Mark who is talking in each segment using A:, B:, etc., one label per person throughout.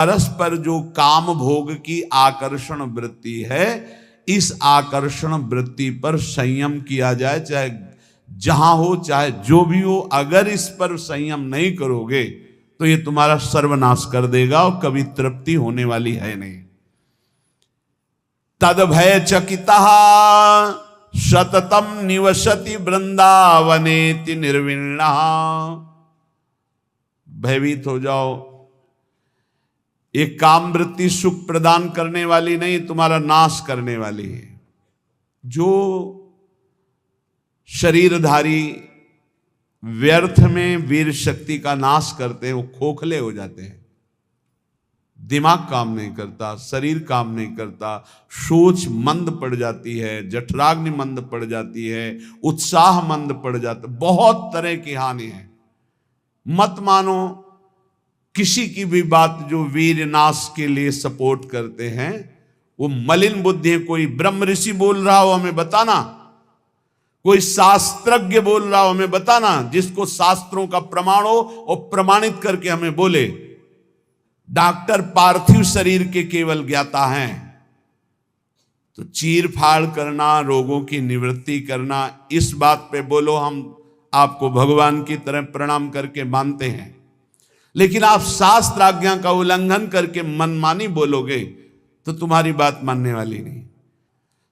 A: परस्पर जो काम भोग की आकर्षण वृत्ति है, इस आकर्षण वृत्ति पर संयम किया जाए, चाहे जहां हो चाहे जो भी हो। अगर इस पर संयम नहीं करोगे तो ये तुम्हारा सर्वनाश कर देगा और कभी तृप्ति होने वाली है नहीं। तद भय चकिता सततम निवसति वृंदावनेति निर्विण्णा। भयभीत हो जाओ, एक काम वृत्ति सुख प्रदान करने वाली नहीं, तुम्हारा नाश करने वाली है। जो शरीरधारी व्यर्थ में वीर शक्ति का नाश करते हैं वो खोखले हो जाते हैं। दिमाग काम नहीं करता, शरीर काम नहीं करता, सोच मंद पड़ जाती है, जठराग्नि मंद पड़ जाती है, उत्साह मंद पड़ जाता, बहुत तरह की हानि है। मत मानो किसी की भी बात जो वीर नाश के लिए सपोर्ट करते हैं, वो मलिन बुद्धि है। कोई ब्रह्म ऋषि बोल रहा हो हमें बताना, कोई शास्त्रज्ञ बोल रहा हो हमें बताना, जिसको शास्त्रों का प्रमाण हो और प्रमाणित करके हमें बोले। डॉक्टर पार्थिव शरीर के केवल ज्ञाता हैं, तो चीर फाड़ करना, रोगों की निवृत्ति करना, इस बात पे बोलो हम आपको भगवान की तरह प्रणाम करके मानते हैं। लेकिन आप शास्त्र आज्ञा का उल्लंघन करके मनमानी बोलोगे तो तुम्हारी बात मानने वाली नहीं।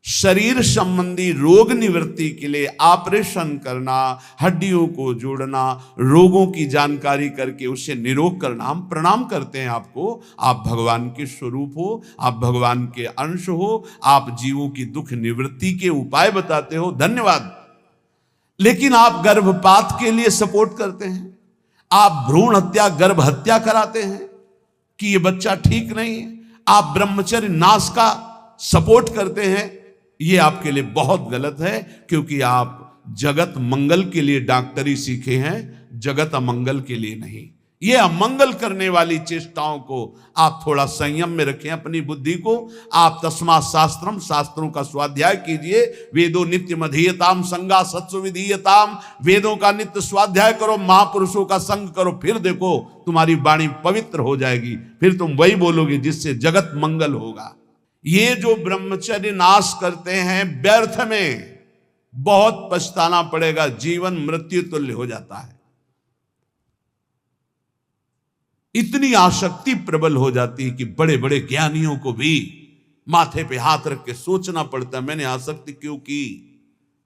A: शरीर संबंधी रोग निवृत्ति के लिए ऑपरेशन करना, हड्डियों को जोड़ना, रोगों की जानकारी करके उसे निरोग करना, हम प्रणाम करते हैं आपको। आप भगवान के स्वरूप हो, आप भगवान के अंश हो, आप जीवों की दुख निवृत्ति के उपाय बताते हो, धन्यवाद। लेकिन आप गर्भपात के लिए सपोर्ट करते हैं, आप भ्रूण हत्या, गर्भ हत्या कराते हैं कि ये बच्चा ठीक नहीं है, आप ब्रह्मचर्य नाश का सपोर्ट करते हैं, ये आपके लिए बहुत गलत है। क्योंकि आप जगत मंगल के लिए डॉक्टरी सीखे हैं, जगत अमंगल के लिए नहीं। ये अमंगल करने वाली चेष्टाओं को आप थोड़ा संयम में रखें अपनी बुद्धि को। आप तस्मात् शास्त्रम, शास्त्रों का स्वाध्याय कीजिए। वेदो नित्यम अधीयताम संगा सत्सु विधीयताम, वेदों का नित्य स्वाध्याय करो, महापुरुषों का संग करो, फिर देखो तुम्हारी वाणी पवित्र हो जाएगी, फिर तुम वही बोलोगे जिससे जगत मंगल होगा। ये जो ब्रह्मचर्य नाश करते हैं व्यर्थ में बहुत पछताना पड़ेगा, जीवन मृत्यु तुल्य हो जाता है। इतनी आसक्ति प्रबल हो जाती है कि बड़े बड़े ज्ञानियों को भी माथे पे हाथ रख के सोचना पड़ता है, मैंने आसक्ति क्यों की।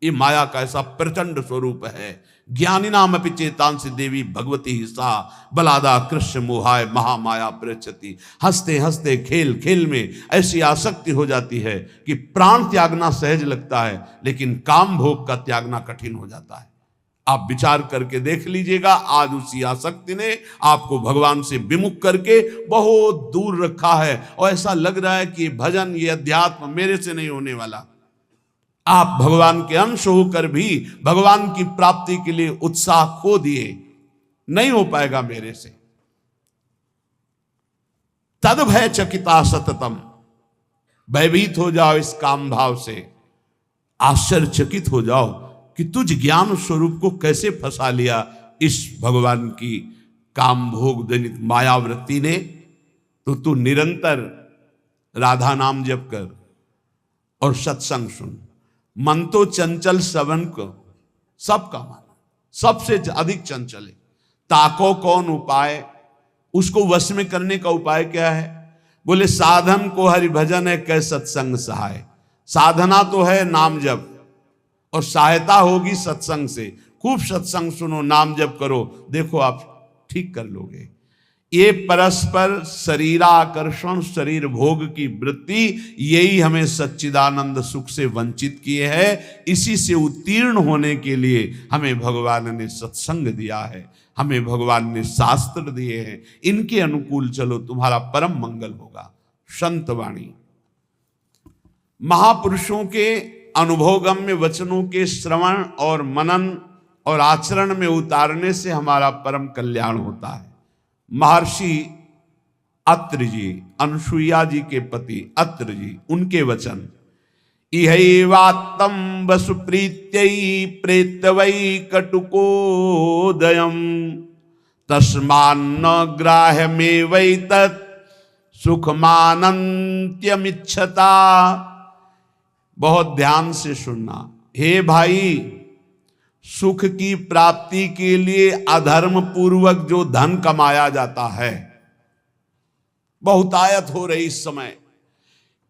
A: ये माया का ऐसा प्रचंड स्वरूप है। ज्ञानी नाम अपि चेतांसि देवी भगवती ही सा बलादा कृष्ण मोहाय महामाया प्रचति। हंसते हंसते खेल खेल में ऐसी आसक्ति हो जाती है कि प्राण त्यागना सहज लगता है, लेकिन काम भोग का त्यागना कठिन हो जाता है। आप विचार करके देख लीजिएगा, आज उसी आसक्ति ने आपको भगवान से विमुख करके बहुत दूर रखा है, और ऐसा लग रहा है कि भजन, ये अध्यात्म मेरे से नहीं होने वाला। आप भगवान के अंश होकर भी भगवान की प्राप्ति के लिए उत्साह खो दिए, नहीं हो पाएगा मेरे से। तद भय चकिता सततम, भयभीत हो जाओ इस काम भाव से, आश्चर्यचकित हो जाओ कि तुझ ज्ञान स्वरूप को कैसे फंसा लिया इस भगवान की काम भोग जनित मायावृत्ति ने। तो तू निरंतर राधा नाम जप कर और सत्संग सुन। मन तो चंचल श्रवण को सबका माना, सबसे अधिक चंचल है। ताको कौन उपाय, उसको वश में करने का उपाय क्या है? बोले साधन को हरि भजन है, कै सत्संग सहाय। साधना तो है नाम जप, और सहायता होगी सत्संग से। खूब सत्संग सुनो, नाम जप करो, देखो आप ठीक कर लोगे। ये परस्पर शरीराकर्षण, शरीर भोग की वृत्ति, यही हमें सच्चिदानंद सुख से वंचित किए है। इसी से उत्तीर्ण होने के लिए हमें भगवान ने सत्संग दिया है, हमें भगवान ने शास्त्र दिए हैं। इनके अनुकूल चलो, तुम्हारा परम मंगल होगा। संतवाणी, महापुरुषों के अनुभवगम्य वचनों के श्रवण और मनन और आचरण में उतारने से हमारा परम कल्याण होता है। महर्षि अत्रि जी, अनसुईया जी के पति अत्रि जी, उनके वचन, इहैवात्तं वसुप्रीत्यै प्रेतवै कटुकोदयम् तस्मान्न ग्राह्यमेवैतत् सुखमानंत्यमिच्छता। बहुत ध्यान से सुनना। हे भाई, सुख की प्राप्ति के लिए अधर्म पूर्वक जो धन कमाया जाता है, बहुतायत हो रही इस समय।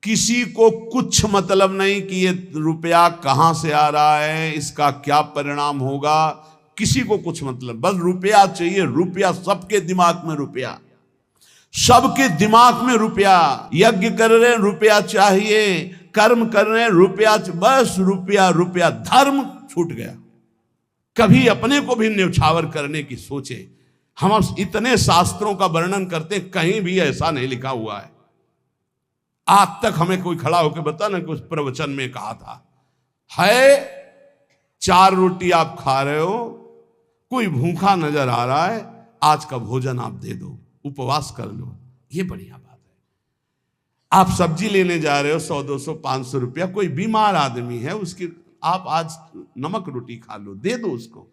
A: किसी को कुछ मतलब नहीं कि ये रुपया कहां से आ रहा है, इसका क्या परिणाम होगा, किसी को कुछ मतलब, बस रुपया चाहिए। रुपया, सबके दिमाग में रुपया, सबके दिमाग में रुपया। यज्ञ कर रहे हैं, रुपया चाहिए, कर्म कर रहे हैं, रुपया, बस रुपया रुपया। धर्म छूट गया। कभी अपने को भी न्यौछावर करने की सोचे। हम इतने शास्त्रों का वर्णन करते, कहीं भी ऐसा नहीं लिखा हुआ है। आज तक हमें कोई खड़ा होकर बता ना कुछ प्रवचन में कहा था है 4 रोटी आप खा रहे हो, कोई भूखा नजर आ रहा है, आज का भोजन आप दे दो, उपवास कर लो, ये बढ़िया बात है। आप सब्जी लेने जा रहे हो, 100 200 500 रुपया, कोई बीमार आदमी है, उसकी आप आज नमक रोटी खा लो, दे दो उसको,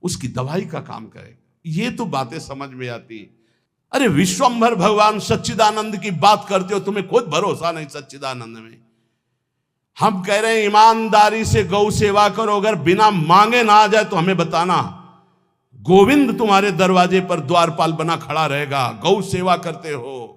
A: उसकी दवाई का काम करे। ये तो बातें समझ में आती है। अरे विश्वंभर भगवान सच्चिदानंद की बात करते हो, तुम्हें खुद भरोसा नहीं सच्चिदानंद में। हम कह रहे हैं ईमानदारी से गौ सेवा करो, अगर बिना मांगे ना आ जाए तो हमें बताना। गोविंद तुम्हारे दरवाजे पर द्वारपाल बना खड़ा रहेगा। गौ सेवा करते हो,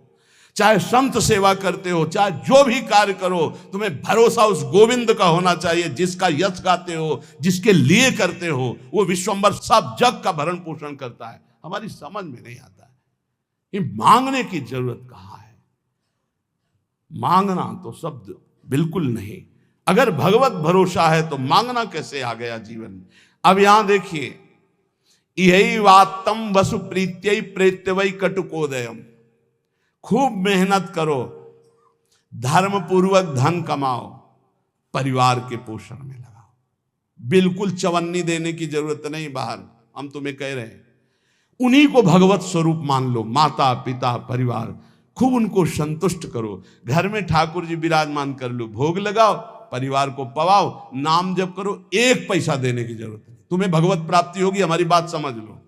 A: चाहे संत सेवा करते हो, चाहे जो भी कार्य करो, तुम्हें भरोसा उस गोविंद का होना चाहिए जिसका यश गाते हो, जिसके लिए करते हो। वो विश्वंभर सब जग का भरण पोषण करता है। हमारी समझ में नहीं आता है ये मांगने की जरूरत कहां है। मांगना तो शब्द बिल्कुल नहीं। अगर भगवत भरोसा है तो मांगना कैसे आ गया जीवन में। अब यहां देखिए, यही वात्तम वसु प्रीत्यै प्रेत्यवै कटुकोदयम। खूब मेहनत करो, धर्म पूर्वक धन कमाओ, परिवार के पोषण में लगाओ। बिल्कुल चवन्नी देने की जरूरत नहीं बाहर। हम तुम्हें कह रहे हैं उन्हीं को भगवत स्वरूप मान लो। माता पिता परिवार, खूब उनको संतुष्ट करो। घर में ठाकुर जी विराजमान कर लो, भोग लगाओ, परिवार को पवाओ, नाम जप करो। 1 पैसा देने की जरूरत नहीं, तुम्हें भगवत प्राप्ति होगी। हमारी बात समझ लो।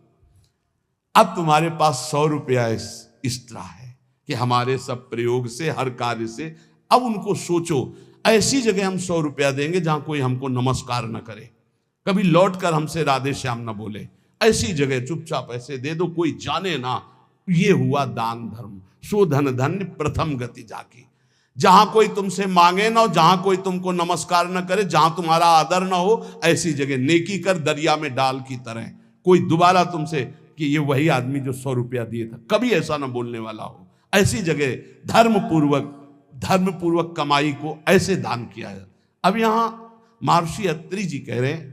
A: अब तुम्हारे पास 100 रुपया एक्स्ट्रा है कि हमारे सब प्रयोग से, हर कार्य से, अब उनको सोचो ऐसी जगह हम 100 रुपया देंगे जहां कोई हमको नमस्कार न करे, कभी लौट कर हमसे राधे श्याम न बोले। ऐसी जगह चुपचाप ऐसे दे दो, कोई जाने ना। ये हुआ दान धर्म। सो धन धन्य प्रथम गति जाकी। जहां कोई तुमसे मांगे ना हो, जहां कोई तुमको नमस्कार न करे, जहां तुम्हारा आदर ना हो, ऐसी जगह नेकी कर, दरिया में डाल की तरह। कोई दोबारा तुमसे कि ये वही आदमी जो 100 रुपया दिए था, कभी ऐसा ना बोलने वाला हो। ऐसी जगह धर्म पूर्वक कमाई को ऐसे दान किया है। अब यहां महर्षि अत्रि जी कह रहे हैं,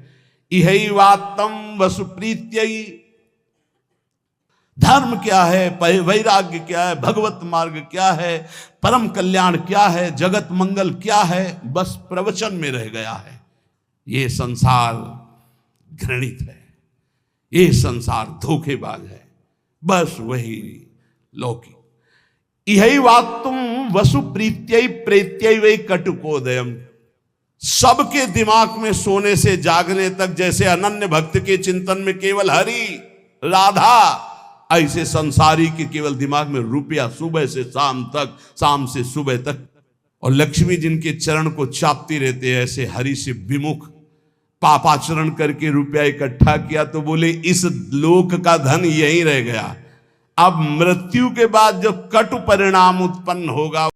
A: इहैवात्तम वसुप्रीत्यै। धर्म क्या है, वैराग्य क्या है, भगवत मार्ग क्या है, परम कल्याण क्या है, जगत मंगल क्या है, बस प्रवचन में रह गया है। ये संसार घृणित है, ये संसार धोखेबाज है, बस वही लौकिक। इहैवात्तम वसुप्रीत्यै प्रेत्यै वै कटुकोदयम। सबके दिमाग में सोने से जागने तक जैसे अनन्य भक्त के चिंतन में केवल हरि राधा, ऐसे संसारी के केवल दिमाग में रुपया, सुबह से शाम तक, शाम से सुबह तक। और लक्ष्मी जिनके चरण को चापती रहते हैं, ऐसे हरि से विमुख पापाचरण करके रुपया इकट्ठा किया तो बोले इस लोक का धन यहीं रह गया। अब मृत्यु के बाद जो कटु परिणाम उत्पन्न होगा